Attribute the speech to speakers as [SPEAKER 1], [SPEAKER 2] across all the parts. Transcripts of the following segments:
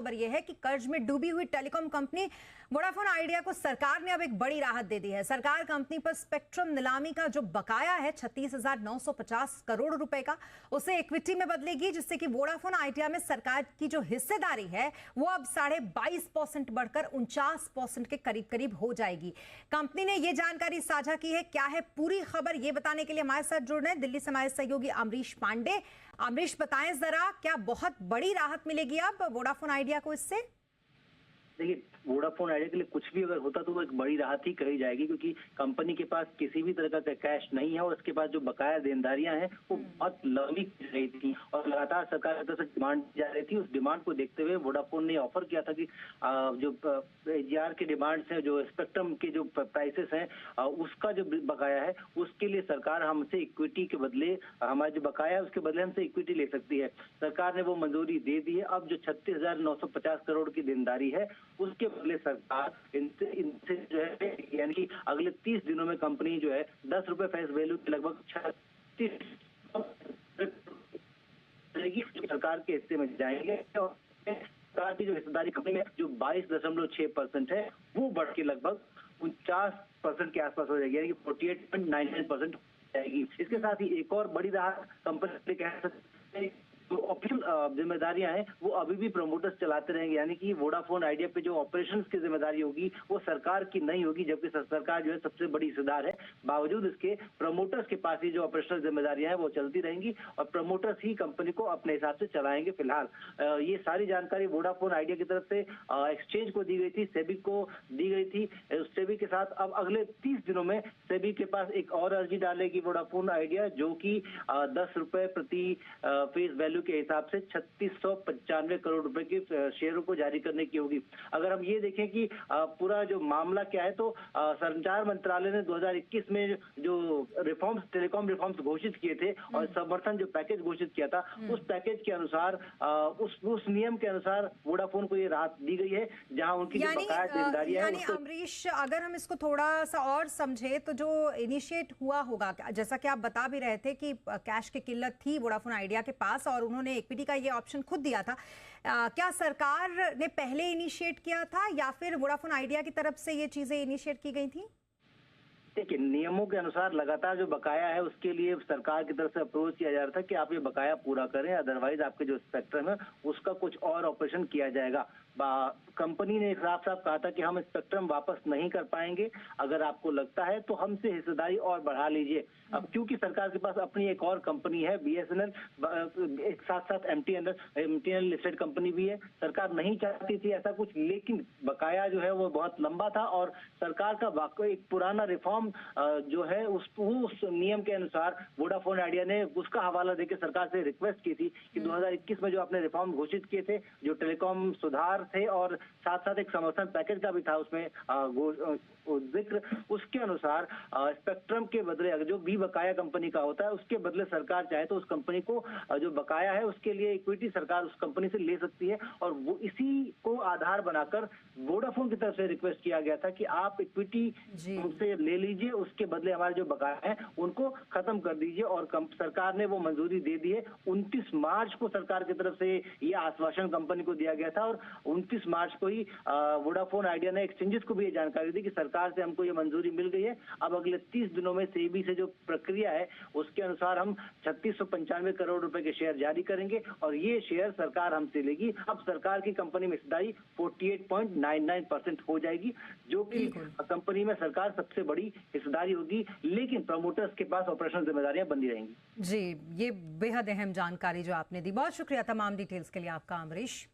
[SPEAKER 1] खबर यह है कि कर्ज में डूबी हुई टेलीकॉम कंपनी वोडाफोन आइडिया को सरकार ने अब एक बड़ी राहत दे दी है। सरकार कंपनी पर स्पेक्ट्रम नीलामी का जो बकाया है 36,950 करोड़ रुपए का, उसे इक्विटी में बदलेगी, जिससे कि वोडाफोन आइडिया में सरकार की जो हिस्सेदारी है वो अब 22.5% बढ़कर 49% के करीब करीब हो जाएगी। कंपनी ने यह जानकारी साझा की है। क्या है पूरी खबर, ये बताने के लिए हमारे साथ जुड़ रहे हैं दिल्ली से हमारे सहयोगी अमरीश पांडे। अमरीश, बताएं जरा, क्या बहुत बड़ी राहत मिलेगी अब वोडाफोन आइडिया को इससे?
[SPEAKER 2] देखिए, वोडाफोन आइडिया के लिए कुछ भी अगर होता तो वो एक बड़ी राहत ही कही जाएगी, क्योंकि कंपनी के पास किसी भी तरह का कैश नहीं है और उसके पास जो बकाया देनदारियां हैं वो बहुत लंबी रही थी और लगातार सरकार की तरफ से डिमांड जा रही थी। उस डिमांड को देखते हुए वोडाफोन ने ऑफर किया था कि जो AGR के डिमांड्स हैं, जो स्पेक्ट्रम के जो प्राइसेस हैं, उसका जो बकाया है उसके लिए सरकार हमसे इक्विटी के बदले, हमारा जो बकाया है उसके बदले हमसे इक्विटी ले सकती है। सरकार ने वो मंजूरी दे दी है। अब जो 36,950 करोड़ की देनदारी है उसके बदले सरकार इनसे जो है, यानी कि अगले 30 दिनों में कंपनी जो है 10 रुपए फेस वैल्यू के लगभग 36 सरकार के हिस्से में जाएंगे और सरकार की जो हिस्सेदारी कंपनी में जो 22.6% है वो बढ़ के लगभग 49% के आसपास हो जाएगी, यानी कि 48.99% हो जाएगी। इसके साथ ही एक और बड़ी राहत कंपनी कह सकते हैं, जो ऑपरेशन जिम्मेदारियां हैं वो अभी भी प्रमोटर्स चलाते रहेंगे, यानी कि वोडाफोन आइडिया पे जो ऑपरेशंस की जिम्मेदारी होगी वो सरकार की नहीं होगी, जबकि सरकार जो है सबसे बड़ी हिस्सेदार है। बावजूद इसके प्रमोटर्स के पास ही जो ऑपरेशनल जिम्मेदारियां हैं वो चलती रहेंगी और प्रमोटर्स ही कंपनी को अपने हिसाब से चलाएंगे। फिलहाल ये सारी जानकारी वोडाफोन आइडिया की तरफ से एक्सचेंज को दी गई थी, सेबी को दी गई थी। सेबी के साथ अब अगले 30 दिनों में सेबी के पास एक और अर्जी डालेगी वोडाफोन आइडिया, जो कि 10 रुपए प्रति फेस वैल्यू के हिसाब से 3695 करोड़ रुपए के शेयरों को जारी करने की होगी। अगर हम ये देखें कि पूरा जो मामला क्या है, तो संचार मंत्रालय ने 2021 में जो रिफॉर्म्स, टेलीकॉम रिफॉर्म्स घोषित किए थे और समर्थन जो पैकेज घोषित किया था, उस पैकेज के अनुसार, उस नियम के अनुसार वोडाफोन को ये राहत दी गई है, जहां उनकी जो बकाया देनदारी है।
[SPEAKER 1] यानी अमरीश, अगर हम इसको थोड़ा सा और समझे तो जो इनिशिएट हुआ होगा, जैसा कि आप बता भी रहे थे कि कैश की किल्लत थी वोडाफोन आइडिया के पास और उन्होंने इक्विटी का ये ऑप्शन खुद दिया था, क्या सरकार ने पहले इनिशिएट किया था या फिर वोडाफोन आइडिया की तरफ से ये चीजें इनिशिएट की गई थी?
[SPEAKER 2] देखिए, नियमों के अनुसार लगातार जो बकाया है उसके लिए सरकार की तरफ से अप्रोच किया जा रहा था कि आप ये बकाया पूरा करें, अदरवाइज आपके जो स्पेक्ट्रम है उसका कुछ और ऑपरेशन किया जाएगा। कंपनी ने साफ साफ कहा था कि हम स्पेक्ट्रम वापस नहीं कर पाएंगे, अगर आपको लगता है तो हमसे हिस्सेदारी और बढ़ा लीजिए। अब क्योंकि सरकार के पास अपनी एक और कंपनी है BSNL, एक साथ साथ MTNL लिस्टेड कंपनी भी है, सरकार नहीं चाहती थी ऐसा कुछ, लेकिन बकाया जो है वो बहुत लंबा था और सरकार का वाकई एक पुराना रिफॉर्म जो है उस नियम के अनुसार वोडाफोन आइडिया ने उसका हवाला देकर सरकार से रिक्वेस्ट की थी कि 2021 में जो आपने रिफॉर्म घोषित किए थे, जो टेलीकॉम सुधार थे और साथ साथ एक समर्थन पैकेज का भी था उसमें जिक्र, उसके अनुसार स्पेक्ट्रम के बदले अगर जो भी बकाया कंपनी का होता है उसके बदले सरकार चाहे तो उस कंपनी को जो बकाया है उसके लिए इक्विटी सरकार उस कंपनी से ले सकती है। और वो इसी को आधार बनाकर वोडाफोन की तरफ से रिक्वेस्ट किया गया था कि आप इक्विटी हमसे ले लीजिए, उसके बदले हमारे जो बकाया है उनको खत्म कर दीजिए, और सरकार ने वो मंजूरी दे दी है। 29 मार्च को सरकार की तरफ से ये आश्वासन कंपनी को दिया गया था और 29 मार्च को ही वोडाफोन आइडिया ने एक्सचेंजेस को भी ये जानकारी दी कि सरकार से हमको ये मंजूरी मिल गई है। अब अगले 30 दिनों में सेबी से जो प्रक्रिया है उसके अनुसार हम 3695 करोड़ रुपए के शेयर जारी करेंगे और ये शेयर सरकार हमसे लेगी। अब सरकार की कंपनी में हिस्सेदारी 48.99% हो जाएगी, जो कि कंपनी में सरकार सबसे बड़ी हिस्सेदारी होगी, लेकिन प्रमोटर्स के पास ऑपरेशनल जिम्मेदारियां बनी रहेंगी।
[SPEAKER 1] जी, ये बेहद अहम जानकारी जो आपने दी, बहुत शुक्रिया तमाम डिटेल्स के लिए आपका अमरीश।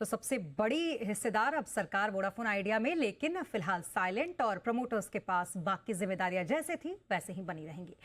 [SPEAKER 1] तो सबसे बड़ी हिस्सेदार अब सरकार वोडाफोन आइडिया में, लेकिन फिलहाल साइलेंट और प्रमोटर्स के पास बाकी जिम्मेदारियां जैसे थी वैसे ही बनी रहेंगी।